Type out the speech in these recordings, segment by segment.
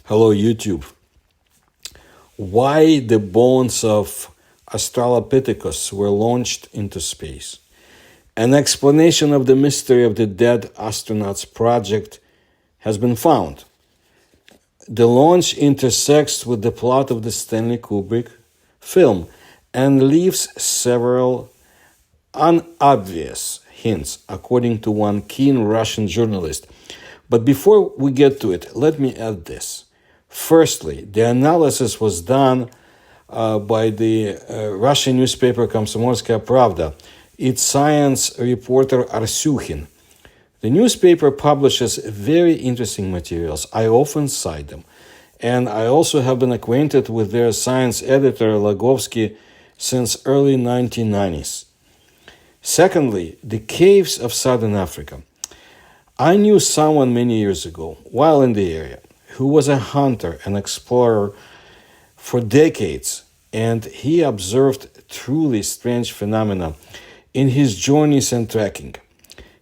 Hello, YouTube. Why the bones of Australopithecus were launched into space. An explanation of the mystery of the dead astronauts project has been found. The launch intersects with the plot of the Stanley Kubrick film and leaves several unobvious hints, according to one keen Russian journalist. But before we get to it, let me add this. Firstly, the analysis was done by the Russian newspaper Komsomolskaya Pravda, its science reporter Arsyukhin. The newspaper publishes very interesting materials. I often cite them. And I also have been acquainted with their science editor, Lagovsky, since early 1990s. Secondly, the caves of southern Africa. I knew someone many years ago, while in the area, who was a hunter and explorer for decades, and he observed truly strange phenomena in his journeys and trekking.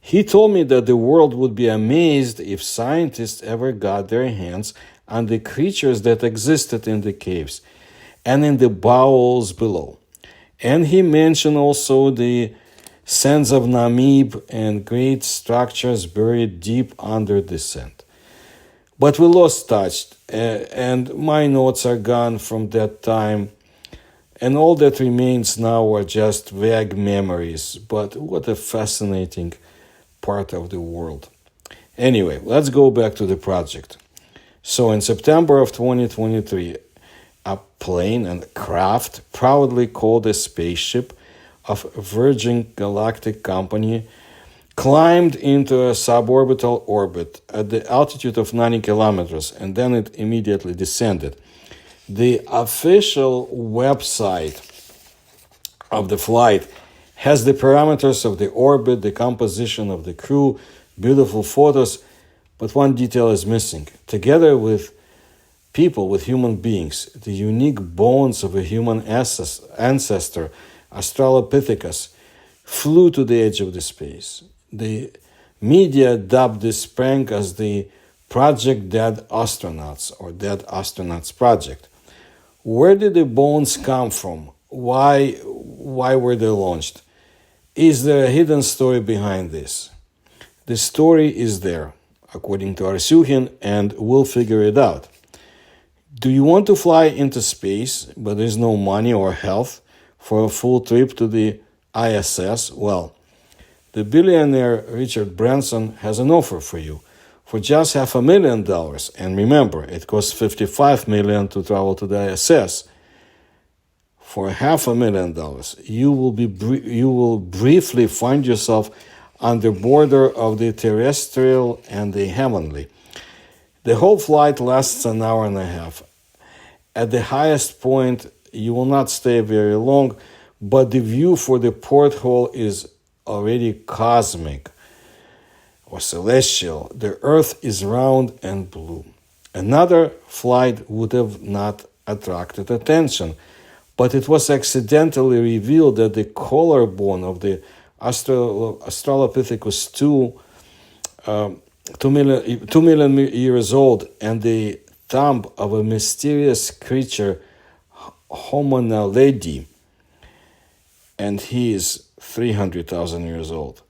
He told me that the world would be amazed if scientists ever got their hands on the creatures that existed in the caves and in the bowels below. And he mentioned also the sands of Namib and great structures buried deep under the sand. But we lost touch, and my notes are gone from that time, and all that remains now are just vague memories. But what a fascinating part of the world. Anyway, let's go back to the project. So in September of 2023, a plane and craft proudly called a spaceship of Virgin Galactic Company climbed into a suborbital orbit at the altitude of 90 kilometers, and then it immediately descended. The official website of the flight has the parameters of the orbit, the composition of the crew, beautiful photos, but one detail is missing. Together with people, with human beings, the unique bones of a human ancestor, Australopithecus, flew to the edge of the space. The media dubbed this prank as the Project Dead Astronauts or Dead Astronauts Project. Where did the bones come from? Why were they launched? Is there a hidden story behind this? The story is there, according to Arsyukhin, and we'll figure it out. Do you want to fly into space, but there's no money or health for a full trip to the ISS? Well, the billionaire Richard Branson has an offer for you. For just $500,000, and remember, it costs $55 million to travel to the ISS. For $500,000, you will briefly find yourself on the border of the terrestrial and the heavenly. The whole flight lasts an hour and a half. At the highest point, you will not stay very long, but the view for the porthole is already cosmic or celestial. The Earth is round and blue. Another flight would have not attracted attention, but it was accidentally revealed that the collarbone of the Australopithecus 2 million years old, and the thumb of a mysterious creature, Homo naledi, and he is 300,000 years old,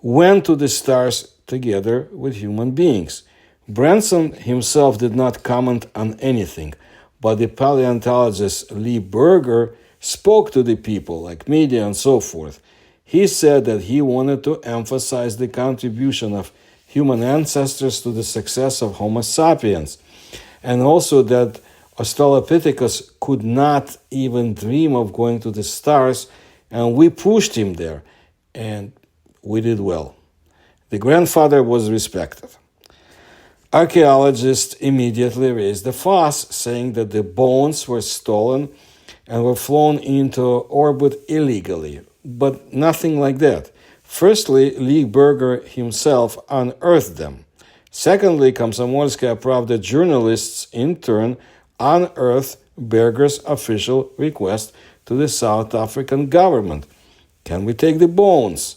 went to the stars together with human beings. Branson himself did not comment on anything, but the paleontologist Lee Berger spoke to the people, like media and so forth. He said that he wanted to emphasize the contribution of human ancestors to the success of Homo sapiens, and also that Australopithecus could not even dream of going to the stars, and we pushed him there, and we did well. The grandfather was respected. Archaeologists immediately raised a fuss, saying that the bones were stolen and were flown into orbit illegally, but nothing like that. Firstly, Lee Berger himself unearthed them. Secondly, Komsomolskaya Pravda journalists in turn unearthed Berger's official request to the South African government. Can we take the bones?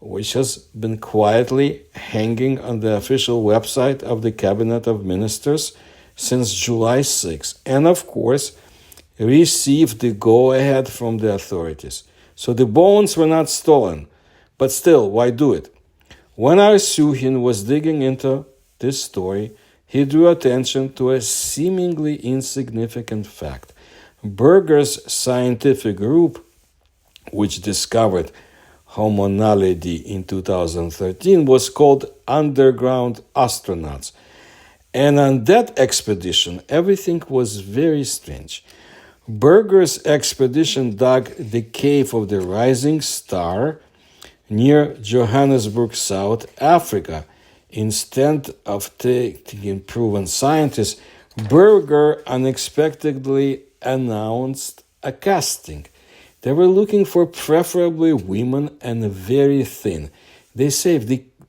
which has been quietly hanging on the official website of the Cabinet of Ministers since July 6, and of course, received the go-ahead from the authorities. So the bones were not stolen, but still, why do it? When Arsuhin was digging into this story, he drew attention to a seemingly insignificant fact. Berger's scientific group, which discovered Homo naledi in 2013, was called Underground Astronauts. And on that expedition, everything was very strange. Berger's expedition dug the cave of the Rising Star near Johannesburg, South Africa. Instead of taking proven scientists, Berger unexpectedly announced a casting. They were looking for preferably women and very thin. They say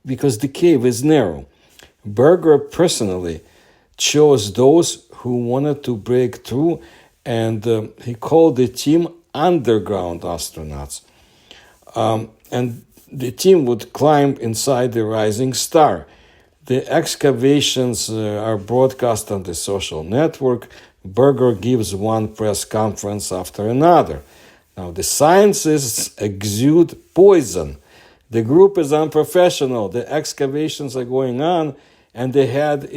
because the cave is narrow. Berger personally chose those who wanted to break through, and he called the team Underground Astronauts. And the team would climb inside the Rising Star. The excavations are broadcast on the social network. Berger gives one press conference after another. Now, the scientists exude poison. The group is unprofessional. The excavations are going on, and the head of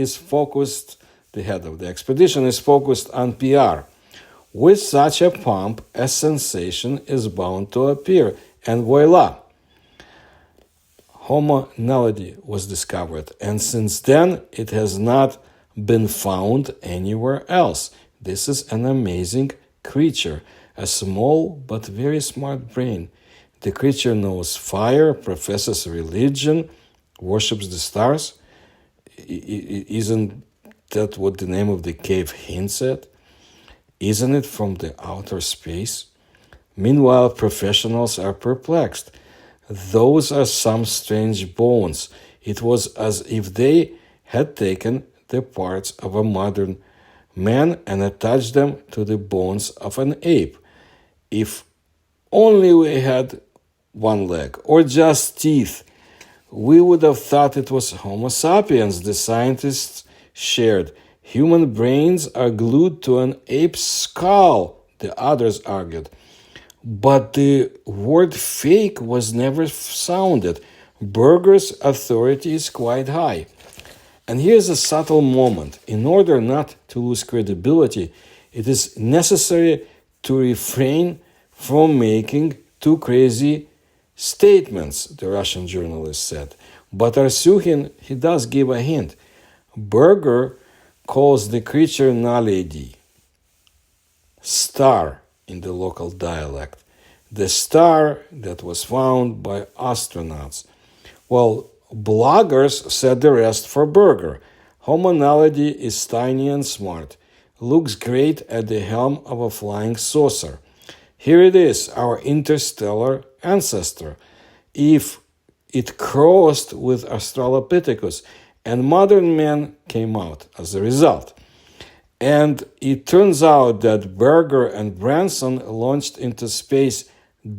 the expedition is focused on PR. With such a pomp, a sensation is bound to appear, and voila! Homo naledi was discovered, and since then it has not been found anywhere else. This is an amazing creature, a small but very smart brain. The creature knows fire, professes religion, worships the stars. Isn't that what the name of the cave hints at? Isn't it from the outer space? Meanwhile, professionals are perplexed. Those are some strange bones. It was as if they had taken the parts of a modern man and attached them to the bones of an ape. If only we had one leg or just teeth, we would have thought it was Homo sapiens, the scientists shared. Human brains are glued to an ape's skull, the others argued. But the word fake was never sounded. Berger's authority is quite high. And here's a subtle moment. In order not to lose credibility, it is necessary to refrain from making too crazy statements, the Russian journalist said. But Arsuhin, he does give a hint. Berger calls the creature naledi, star in the local dialect, the star that was found by astronauts. Well, bloggers said the rest for Berger. Homo naledi is tiny and smart, looks great at the helm of a flying saucer. Here it is, our interstellar ancestor. If it crossed with Australopithecus, and modern man came out as a result. And it turns out that Berger and Branson launched into space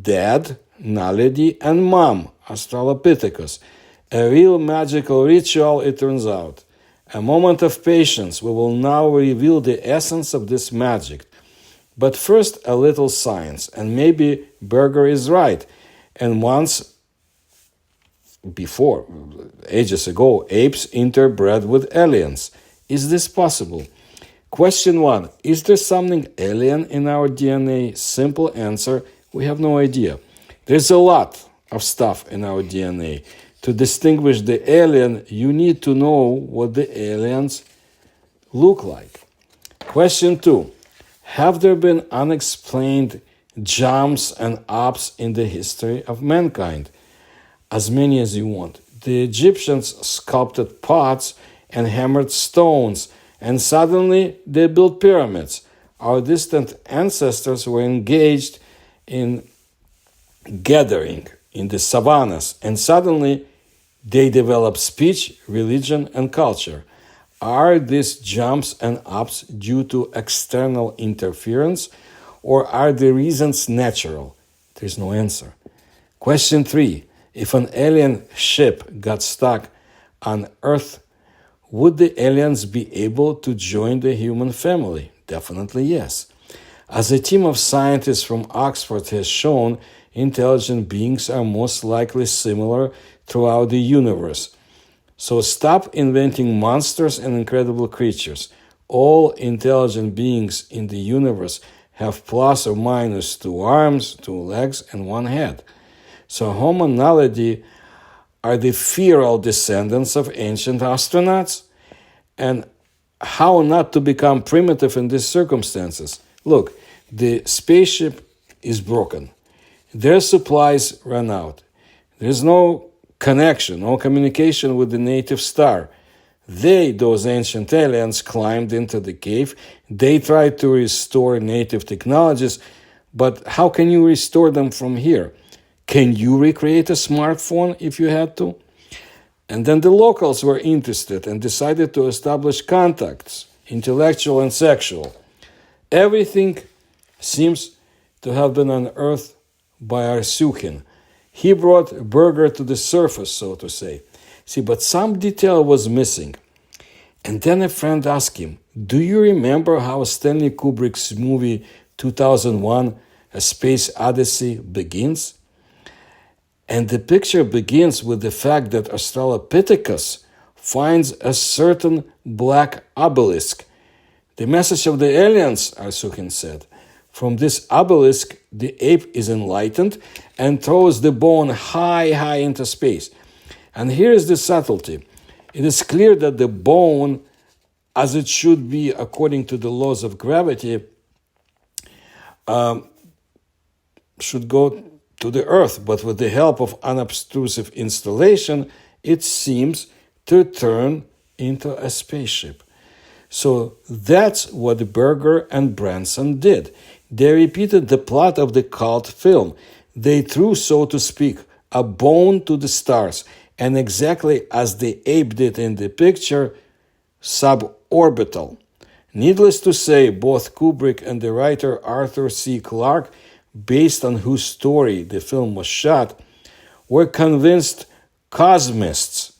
Dad, Naledi, and Mom, Australopithecus. A real magical ritual, it turns out. A moment of patience. We will now reveal the essence of this magic. But first, a little science. And maybe Berger is right. And once before, ages ago, apes interbred with aliens. Is this possible? Question 1. Is there something alien in our DNA? Simple answer, we have no idea. There's a lot of stuff in our DNA. To distinguish the alien, you need to know what the aliens look like. Question 2. Have there been unexplained jumps and ups in the history of mankind? As many as you want. The Egyptians sculpted pots and hammered stones, and suddenly they built pyramids. Our distant ancestors were engaged in gathering in the savannas, and suddenly they developed speech, religion, and culture. Are these jumps and ups due to external interference, or are the reasons natural? There's no answer. Question 3. If an alien ship got stuck on Earth, would the aliens be able to join the human family? Definitely yes. As a team of scientists from Oxford has shown, intelligent beings are most likely similar throughout the universe. So stop inventing monsters and incredible creatures. All intelligent beings in the universe have plus or minus 2 arms, 2 legs, and 1 head. So Homo naledi are the feral descendants of ancient astronauts? And how not to become primitive in these circumstances? Look, the spaceship is broken. Their supplies run out. There's no connection, no communication with the native star. Those ancient aliens, climbed into the cave. They tried to restore native technologies, but how can you restore them from here? Can you recreate a smartphone if you had to? And then the locals were interested and decided to establish contacts, intellectual and sexual. Everything seems to have been unearthed by Arsuchin. He brought Berger to the surface, so to say. See, but some detail was missing. And then a friend asked him, do you remember how Stanley Kubrick's movie 2001, A Space Odyssey, begins? And the picture begins with the fact that Australopithecus finds a certain black obelisk. The message of the aliens, Arsuchin said. From this obelisk, the ape is enlightened and throws the bone high into space. And here is the subtlety. It is clear that the bone, as it should be according to the laws of gravity, should go to the Earth, but with the help of unobtrusive installation, it seems to turn into a spaceship. So that's what Berger and Branson did. They repeated the plot of the cult film. They threw, so to speak, a bone to the stars, and exactly as the ape did in the picture, suborbital. Needless to say, both Kubrick and the writer Arthur C. Clarke, based on whose story the film was shot, were convinced cosmists.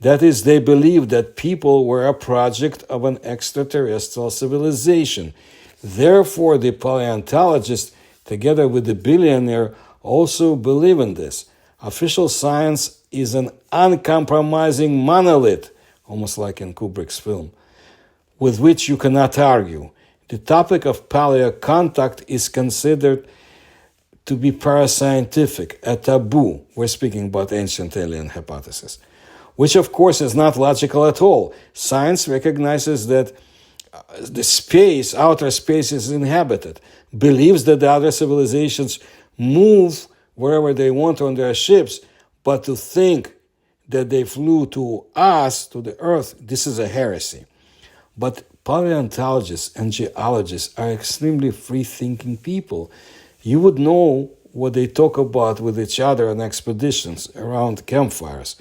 That is, they believed that people were a project of an extraterrestrial civilization. Therefore, the paleontologists, together with the billionaire, also believe in this. Official science is an uncompromising monolith, almost like in Kubrick's film, with which you cannot argue. The topic of paleocontact is considered to be parascientific, a taboo. We're speaking about ancient alien hypothesis, which of course is not logical at all. Science recognizes that the outer space is inhabited, believes that the other civilizations move wherever they want on their ships, but to think that they flew to us, to the Earth, this is a heresy. But paleontologists and geologists are extremely free-thinking people. You would know what they talk about with each other on expeditions around campfires.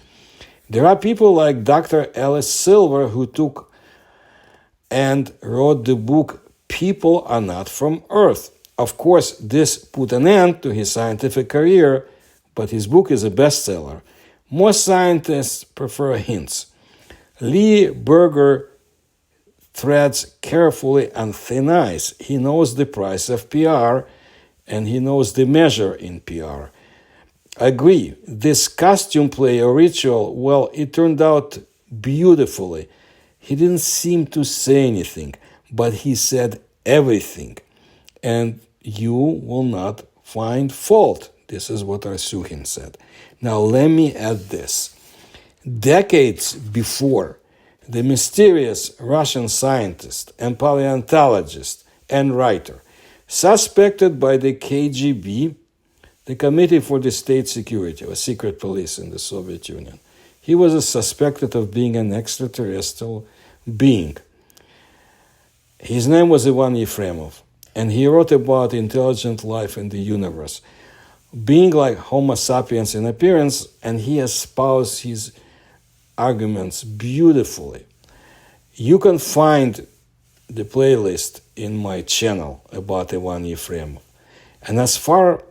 There are people like Dr. Alice Silver who took and wrote the book People Are Not From Earth. Of course, this put an end to his scientific career, but his book is a bestseller. Most scientists prefer hints. Lee Berger treads carefully on thin ice. He knows the price of PR, and he knows the measure in PR. Agree, this costume play or ritual, well, it turned out beautifully. He didn't seem to say anything, but he said everything. And you will not find fault. This is what Arsuchin said. Now let me add this. Decades before, the mysterious Russian scientist and paleontologist and writer, suspected by the KGB, the Committee for the State Security, or secret police in the Soviet Union, he was suspected of being an extraterrestrial being. His name was Ivan Yefremov, and he wrote about intelligent life in the universe, being like Homo sapiens in appearance, and he espoused his arguments beautifully. You can find the playlist in my channel about Ivan Yefremov. And as far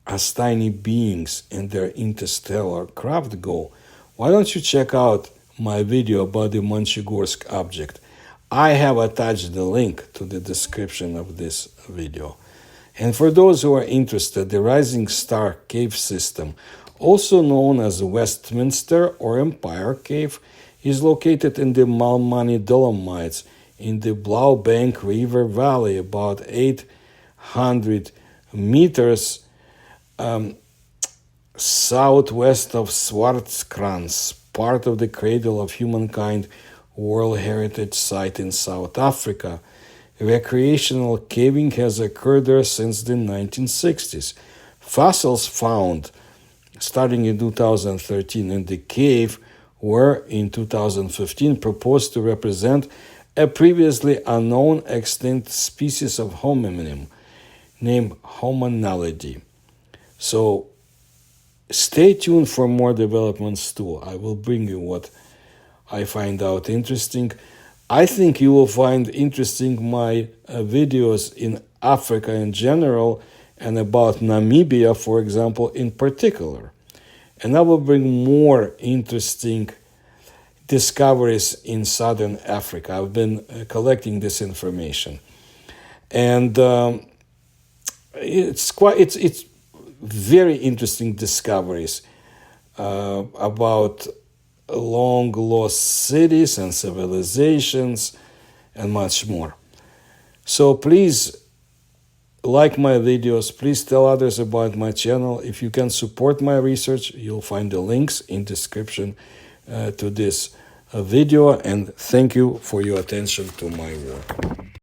as tiny beings and their interstellar craft go, why don't you check out my video about the Monchegorsk Object? I have attached the link to the description of this video. And for those who are interested, the Rising Star Cave System, also known as Westminster or Empire Cave, is located in the Malmani Dolomites in the Blaubank River Valley, about 800 meters southwest of Swartkrans, part of the Cradle of Humankind World Heritage Site in South Africa. Recreational caving has occurred there since the 1960s. Fossils found starting in 2013 in the cave were in 2015 proposed to represent a previously unknown extinct species of hominin named Homonalidi. So stay tuned for more developments too. I will bring you what I find out interesting. I think you will find interesting my videos in Africa in general and about Namibia, for example, in particular. And I will bring more interesting discoveries in Southern Africa. I've been collecting this information. And it's very interesting discoveries about long lost cities and civilizations and much more. So please like my videos, please tell others about my channel. If you can support my research, you'll find the links in description to this video, and thank you for your attention to my work.